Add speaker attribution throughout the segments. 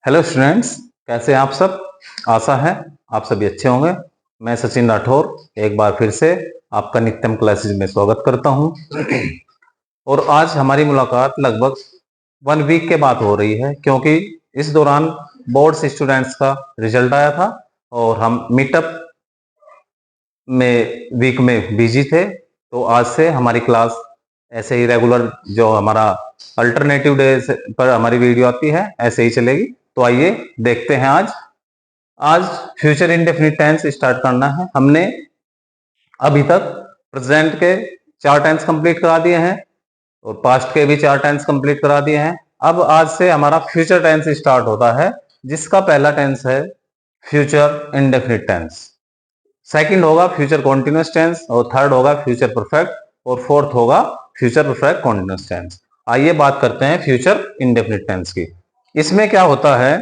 Speaker 1: Hello students, कैसे हैं आप सब। आशा है आप सभी अच्छे होंगे। मैं सचिन राठौर एक बार फिर से आपका नित्यम क्लासेज में स्वागत करता हूं। और आज हमारी मुलाकात लगभग 1 वीक के बाद हो रही है, क्योंकि इस दौरान बोर्ड्स स्टूडेंट्स का रिजल्ट आया था और हम मीटअप में वीक में बिजी थे। तो आज से हमारी क्लास ऐसे ही रेगुलर, जो हमारा अल्टरनेटिव डे पर हमारी वीडियो आती है, ऐसे ही चलेगी। तो आइए देखते हैं आज आज फ्यूचर इंडेफिनिट टेंस स्टार्ट करना है। हमने अभी तक प्रेजेंट के 4 टेंस कंप्लीट करा दिए हैं और पास्ट के भी 4 टेंस कंप्लीट करा दिए हैं। अब आज से हमारा फ्यूचर टेंस स्टार्ट होता है, जिसका पहला टेंस है फ्यूचर इंडेफिनिट टेंस। सेकंड होगा फ्यूचर कॉन्टिन्यूअस टेंस और थर्ड होगा फ्यूचर परफेक्ट और फोर्थ होगा फ्यूचर परफेक्ट कॉन्टिन्यूअस टेंस। आइए बात करते हैं फ्यूचर इंडेफिनिट टेंस की। इसमें क्या होता है,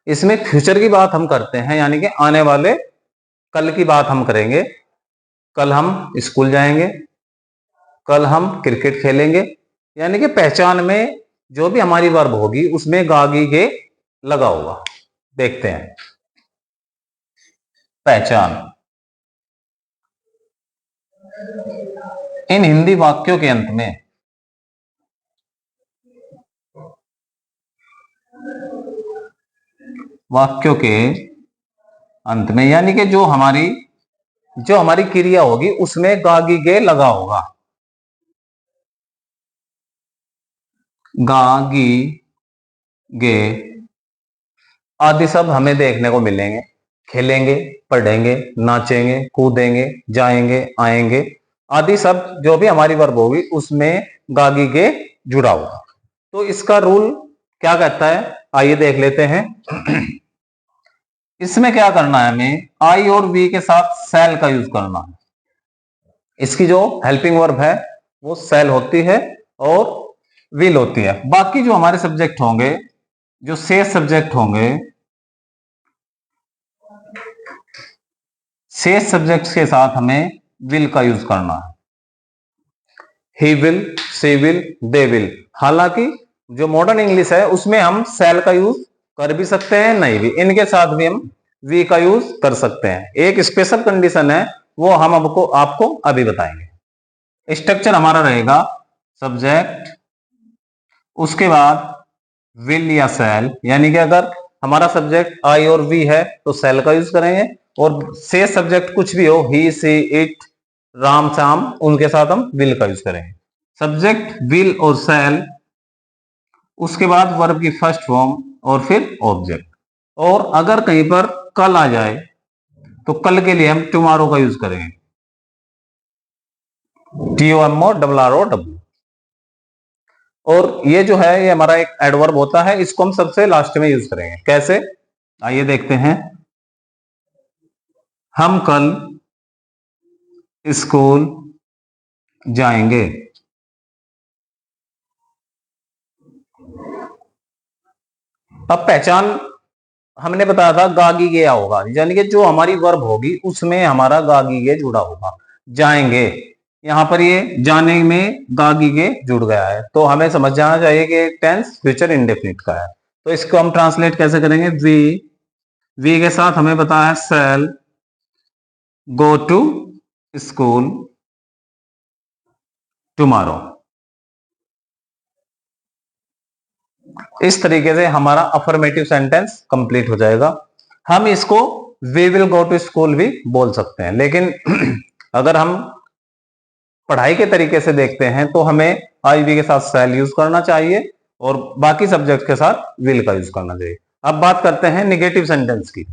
Speaker 1: इसमें फ्यूचर की बात हम करते हैं, यानी कि आने वाले कल की बात हम करेंगे। कल हम स्कूल जाएंगे, कल हम क्रिकेट खेलेंगे, यानी कि पहचान में जो भी हमारी वर्ब होगी उसमें गागी गे लगा होगा। देखते हैं पहचान। इन हिंदी वाक्यों के अंत में यानी कि जो हमारी क्रिया होगी उसमें गागी गे लगा होगा। गागी गे आदि शब्द हमें देखने को मिलेंगे। खेलेंगे, पढ़ेंगे, नाचेंगे, कूदेंगे, जाएंगे, आएंगे आदि शब्द जो भी हमारी वर्ब होगी उसमें गागी गे जुड़ा होगा। तो इसका रूल क्या कहता है, आइए देख लेते हैं। इसमें क्या करना है, हमें आई और वी के साथ सेल का यूज करना है। इसकी जो हेल्पिंग वर्ब है वो सेल होती है और विल होती है। बाकी जो हमारे सब्जेक्ट होंगे, जो शेष सब्जेक्ट होंगे, शेष सब्जेक्ट्स के साथ हमें विल का यूज करना है। He will, she will, they will. हालांकि जो मॉडर्न इंग्लिश है उसमें हम सेल का यूज कर भी सकते हैं, नहीं भी, इनके साथ भी हम वी का यूज कर सकते हैं। एक स्पेशल कंडीशन है, वो हम आपको अभी बताएंगे। स्ट्रक्चर हमारा रहेगा सब्जेक्ट, उसके बाद विल या सेल, यानी कि अगर हमारा सब्जेक्ट आई और वी है तो सेल का यूज करेंगे, और शेष सब्जेक्ट कुछ भी हो, ही, सी, इट, राम, श्याम, उनके साथ हम विल का यूज करेंगे। सब्जेक्ट, विल और सेल, उसके बाद वर्ब की फर्स्ट फॉर्म और फिर ऑब्जेक्ट। और अगर कहीं पर कल आ जाए तो कल के लिए हम टुमारो का यूज करेंगे, TOMORROW। और ये जो है ये हमारा एक एडवर्ब होता है, इसको हम सबसे लास्ट में यूज करेंगे। कैसे, आइए देखते हैं। हम कल स्कूल जाएंगे। अब पहचान हमने बताया था गागी गे होगा, यानी कि जो हमारी वर्ब होगी उसमें हमारा गागी गे जुड़ा होगा। जाएंगे, यहां पर ये जाने में गागी गे जुड़ गया है, तो हमें समझ जाना चाहिए कि टेंस फ्यूचर इंडेफिनिट का है। तो इसको हम ट्रांसलेट कैसे करेंगे, वी के साथ हमें पता है shall go to school tomorrow. इस तरीके से हमारा अफर्मेटिव सेंटेंस कंप्लीट हो जाएगा। हम इसको we will go to school भी बोल सकते हैं, लेकिन अगर हम पढ़ाई के तरीके से देखते हैं तो हमें आई वी के साथ सेल यूज करना चाहिए और बाकी सब्जेक्ट के साथ विल का यूज करना चाहिए। अब बात करते हैं निगेटिव सेंटेंस की।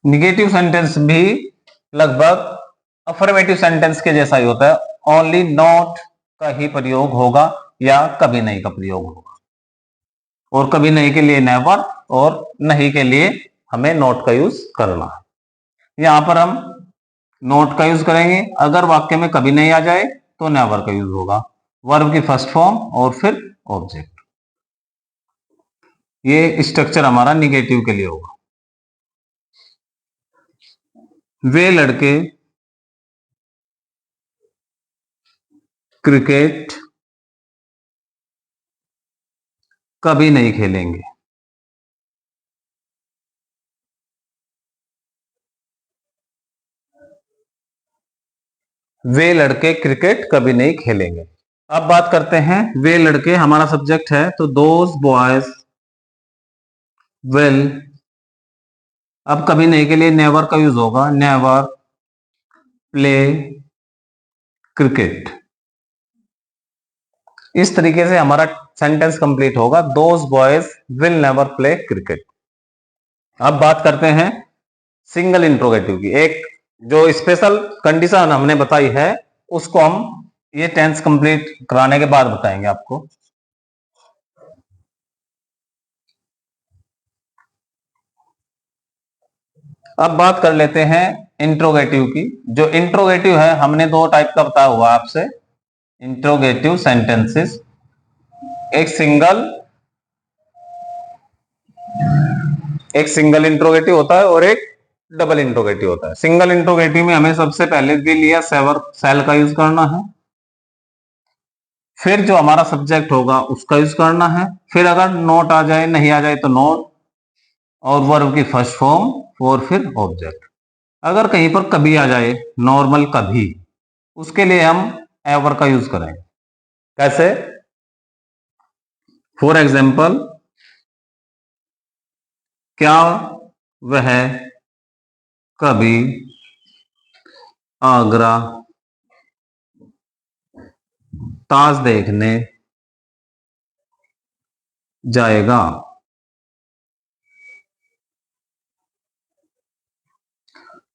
Speaker 1: निगेटिव सेंटेंस भी लगभग अफर्मेटिव सेंटेंस के जैसा ही होता है, ओनली नॉट का ही प्रयोग होगा या कभी नहीं का प्रयोग होगा। और कभी नहीं के लिए नेवर और नहीं के लिए हमें नॉट का यूज करना है। यहां पर हम नॉट का यूज करेंगे, अगर वाक्य में कभी नहीं आ जाए तो नेवर का यूज होगा, वर्ब की फर्स्ट फॉर्म और फिर ऑब्जेक्ट। ये स्ट्रक्चर हमारा निगेटिव के लिए होगा। वे लड़के क्रिकेट कभी नहीं खेलेंगे। वे लड़के क्रिकेट कभी नहीं खेलेंगे। अब बात करते हैं वे लड़के, हमारा सब्जेक्ट है, तो दोज बॉयज विल, अब कभी नहीं के लिए नेवर का यूज होगा, नेवर प्ले क्रिकेट। इस तरीके से हमारा सेंटेंस कंप्लीट होगा, those boys will never play cricket. अब बात करते हैं सिंगल इंट्रोगेटिव की। एक जो स्पेशल कंडीशन हमने बताई है उसको हम ये टेंस कंप्लीट कराने के बाद बताएंगे आपको। अब बात कर लेते हैं इंट्रोगेटिव की। जो इंट्रोगेटिव है, हमने दो टाइप का बताया हुआ आपसे, इंट्रोगेटिव सेंटेंसेस। एक सिंगल इंट्रोगेटिव होता है और एक डबल इंट्रोगेटिव होता है। सिंगल इंट्रोगेटिव में हमें सबसे पहले विल या सेल का यूज करना है, फिर जो हमारा सब्जेक्ट होगा उसका यूज करना है, फिर अगर नॉट आ जाए, नहीं आ जाए तो नॉट, और वर्ब की फर्स्ट फॉर्म, और फिर ऑब्जेक्ट। अगर कहीं पर कभी आ जाए, नॉर्मल कभी, उसके लिए हम एवर का यूज करें। कैसे? फॉर एग्जाम्पल, क्या वह कभी आगरा ताज देखने जाएगा?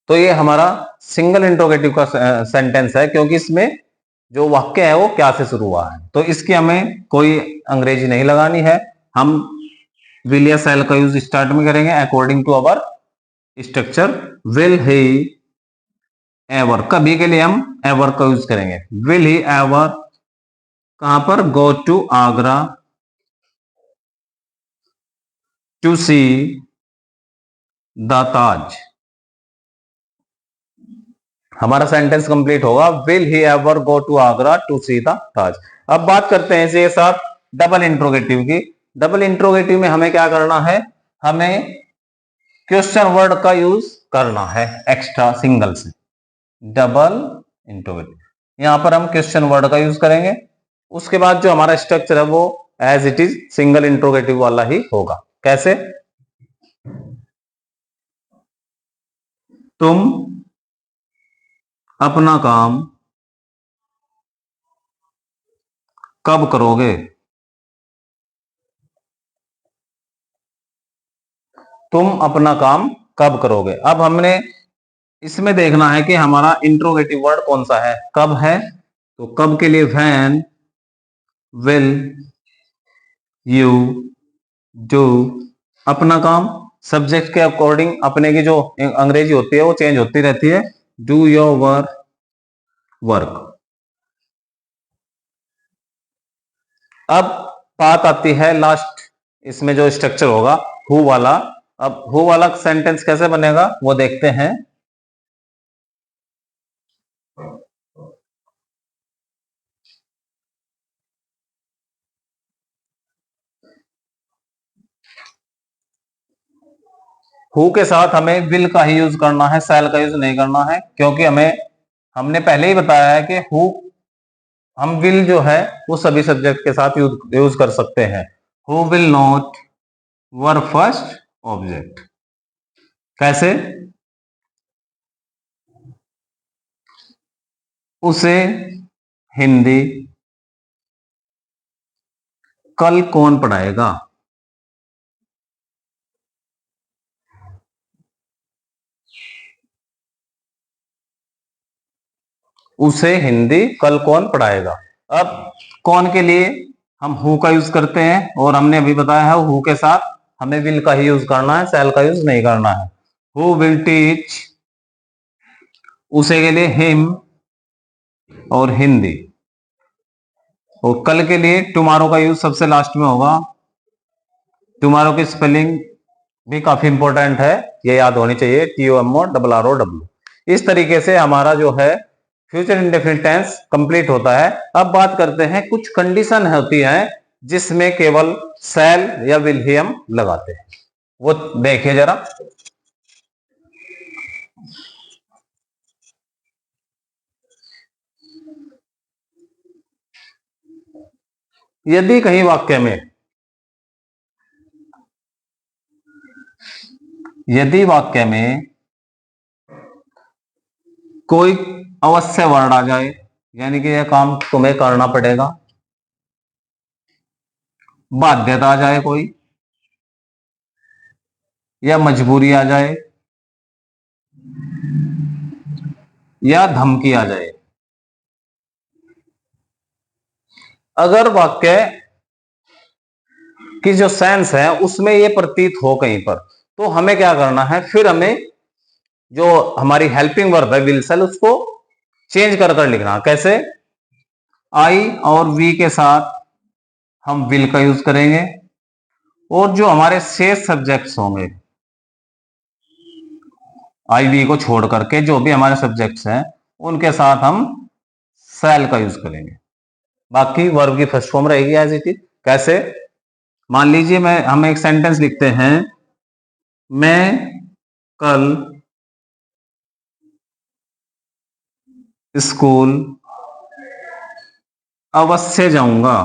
Speaker 1: तो ये हमारा सिंगल इंट्रोगेटिव का सेंटेंस है, क्योंकि इसमें जो वाक्य है वो क्या से शुरू हुआ है, तो इसकी हमें कोई अंग्रेजी नहीं लगानी है। हम विल या सेल का यूज स्टार्ट में करेंगे according to our structure. Will he ever, कभी के लिए हम एवर का यूज करेंगे। विल ही एवर कहां पर? Go to Agra to see the Taj. हमारा सेंटेंस कंप्लीट होगा, will he ever go to Agra to see the Taj. अब बात करते हैं इसे साथ डबल इंट्रोगेटिव की। डबल इंट्रोगेटिव में हमें क्या करना है? हमें क्वेश्चन वर्ड का यूज करना है एक्स्ट्रा सिंगल से। डबल इंट्रोगेटिव, यहां पर हम क्वेश्चन वर्ड का यूज करेंगे। उसके बाद जो हमारा स्ट्रक्चर है वो as it is single interrogative वाला ही होगा। कैसे? तुम अपना काम कब करोगे? तुम अपना काम कब करोगे? अब हमने इसमें देखना है कि हमारा इंट्रोगेटिव वर्ड कौन सा है। कब है, तो कब के लिए व्हेन, विल यू डू। अपना काम सब्जेक्ट के अकॉर्डिंग अपने की जो अंग्रेजी होती है वो चेंज होती रहती है। Do your work. अब बात आती है लास्ट, इसमें जो स्ट्रक्चर होगा हु वाला। अब हु वाला सेंटेंस कैसे बनेगा वो देखते हैं। हु के साथ हमें विल का ही यूज करना है, सेल का यूज नहीं करना है, क्योंकि हमने पहले ही बताया है कि हु, हम विल जो है वो सभी सब्जेक्ट के साथ यूज कर सकते हैं। Who will not were first object. कैसे? उसे हिंदी कल कौन पढ़ाएगा? उसे हिंदी कल कौन पढ़ाएगा। अब कौन के लिए हम हु का यूज करते हैं, और हमने अभी बताया है हु के साथ हमें विल का ही यूज करना है, सेल का यूज नहीं करना है। हु विल टीच, उसे के लिए हिम और हिंदी। और कल के लिए टुमारो का यूज सबसे लास्ट में होगा। टुमारो की स्पेलिंग भी काफी इंपॉर्टेंट है, ये याद होनी चाहिए, TUMORROW। इस तरीके से हमारा जो है फ्यूचर इंडेफिनिट टेंस कंप्लीट होता है। अब बात करते हैं, कुछ कंडीशन होती है जिसमें केवल शैल या विल ही हम लगाते हैं, वो देखिए जरा। यदि कहीं वाक्य में, यदि वाक्य में कोई अवश्य वर्ड आ जाए, यानी कि यह काम तुम्हें करना पड़ेगा, बाध्यता आ जाए कोई, या मजबूरी आ जाए, या धमकी आ जाए, अगर वाक्य की जो सेंस है उसमें ये प्रतीत हो कहीं पर, तो हमें क्या करना है, फिर हमें जो हमारी हेल्पिंग वर्ब है विल सेल, उसको चेंज कर कर लिखना। कैसे? आई और वी के साथ हम विल का यूज करेंगे, और जो हमारे शेष सब्जेक्ट्स होंगे, आई वी को छोड़ करके जो भी हमारे सब्जेक्ट्स हैं उनके साथ हम सेल का यूज करेंगे। बाकी वर्ब की फर्स्ट फॉर्म रहेगी एज इट इज। कैसे? मान लीजिए हम एक सेंटेंस लिखते हैं, मैं कल स्कूल अवश्य जाऊंगा।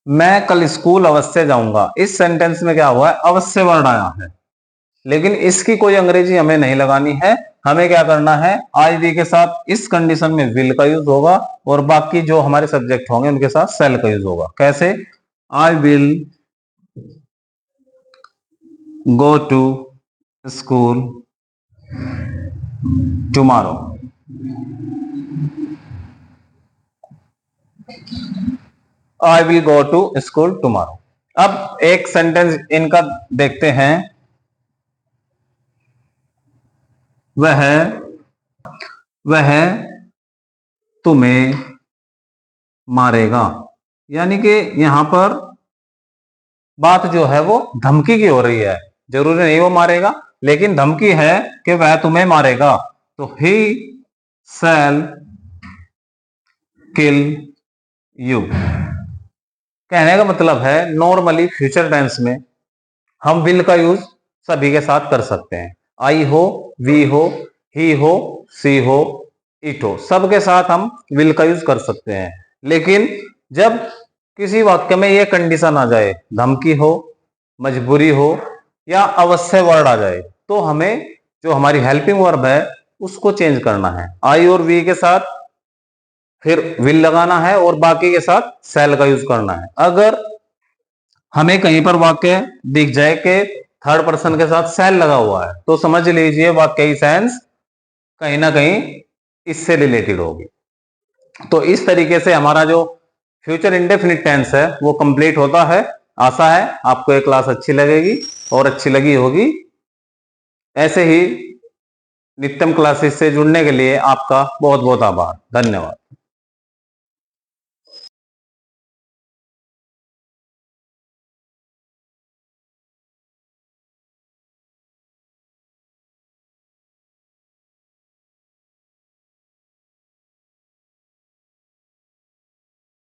Speaker 1: मैं कल स्कूल अवश्य जाऊंगा, इस सेंटेंस में क्या हुआ है, अवश्य वर्ड आया है, लेकिन इसकी कोई अंग्रेजी हमें नहीं लगानी है। हमें क्या करना है, आई वी के साथ इस कंडीशन में विल का यूज होगा, और बाकी जो हमारे सब्जेक्ट होंगे उनके साथ सेल का यूज होगा। कैसे? I will go to school tomorrow. I will go to school tomorrow. अब एक सेंटेंस इनका देखते हैं, वह तुम्हें मारेगा, यानी कि यहां पर बात जो है वो धमकी की हो रही है। जरूरी नहीं वो मारेगा, लेकिन धमकी है कि वह तुम्हें मारेगा। तो ही शैल किल यू। कहने का मतलब है, नॉर्मली फ्यूचर टेंस में हम विल का यूज सभी के साथ कर सकते हैं। आई हो, वी हो, ही हो, सी हो, इट हो, सबके साथ हम विल का यूज कर सकते हैं। लेकिन जब किसी वाक्य में यह कंडीशन आ जाए, धमकी हो, मजबूरी हो, या अवश्य वर्ड आ जाए, तो हमें जो हमारी हेल्पिंग वर्ब है उसको चेंज करना है। आई और वी के साथ फिर विल लगाना है, और बाकी के साथ सेल का यूज करना है। अगर हमें कहीं पर वाक्य दिख जाए कि थर्ड पर्सन के साथ सेल लगा हुआ है, तो समझ लीजिए वाक्य की सेंस कहीं ना कहीं इससे रिलेटेड होगी। तो इस तरीके से हमारा जो फ्यूचर इंडेफिनिट टेंस है वो कंप्लीट होता है। आशा है आपको ये क्लास अच्छी लगेगी और अच्छी लगी होगी। ऐसे ही नित्यम क्लासेस से जुड़ने के लिए आपका बहुत बहुत आभार, धन्यवाद।